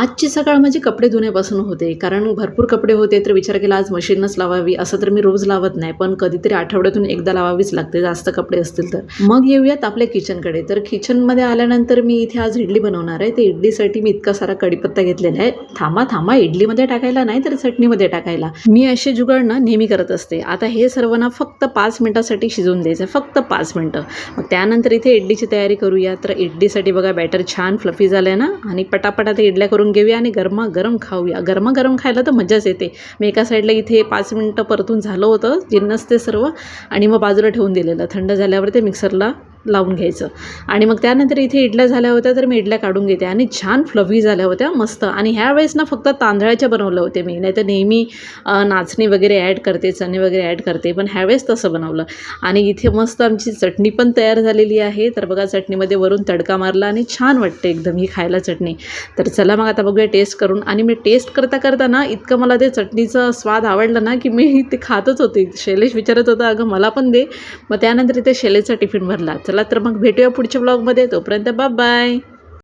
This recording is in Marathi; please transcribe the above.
आजची सकाळ माझी कपडे धुण्यापासून होते. कारण भरपूर कपडे होते, तर विचार केला आज मशीनच लावावी. असं तर मी रोज लावत नाही, पण कधीतरी आठवड्यातून एकदा लावावीच लागते, जास्त कपडे असतील तर. मग येऊयात आपल्या किचनकडे. तर किचनमध्ये आल्यानंतर मी इथे आज इडली बनवणार आहे. तर इडलीसाठी मी इतका सारा कढीपत्ता घेतलेला आहे. थांबा थांबा, इडलीमध्ये टाकायला नाही तर चटणीमध्ये टाकायला. मी असे जुगाड ना नेहमी करत असते. आता हे सर्व ना फक्त 5 मिनिटासाठी शिजवून द्यायचं, फक्त 5 मिनिटं. मग त्यानंतर इथे इडलीची तयारी करूया. तर इडलीसाठी बघा बॅटर छान फ्लफी झालं ना, आणि पटापटा ते इडल्या करून घेऊया आणि गरमागरम खाऊया. गरमागरम खायला तर मजाच येते. मी एका साईडला इथे 5 मिनिटं परतून झालं होतं जिन्नस ते सर्व, आणि मग बाजूला ठेवून दिलेलं. थंड झाल्यावर ते मिक्सरला लावून घ्यायचं. आणि मग त्यानंतर इथे इडल्या झाल्या होत्या, तर मी इडल्या काढून घेते आणि छान फ्लफी झाल्या होत्या मस्त. आणि ह्यावेळेस ना फक्त तांदळाच्या बनवलं होते मी, नाही तर नेहमी नाचणी वगैरे ॲड करते, चणे वगैरे ॲड करते, पण ह्यावेळेस तसं बनवलं. आणि इथे मस्त आमची चटणी पण तयार झालेली आहे. तर बघा चटणीमध्ये वरून तडका मारला आणि छान वाटते एकदम ही खायला चटणी. तर चला मग आता बघूया टेस्ट करून. आणि मी टेस्ट करता करता ना इतकं मला ते चटणीचा स्वाद आवडला ना, की मी ते खातच होते. शैलेश विचारत होता अगं मला पण दे. मग त्यानंतर इथे शैलेशचा टिफिन भरला. चला तर मग भेटूया पुढच्या ब्लॉगमध्ये. तोपर्यंत बाय बाय.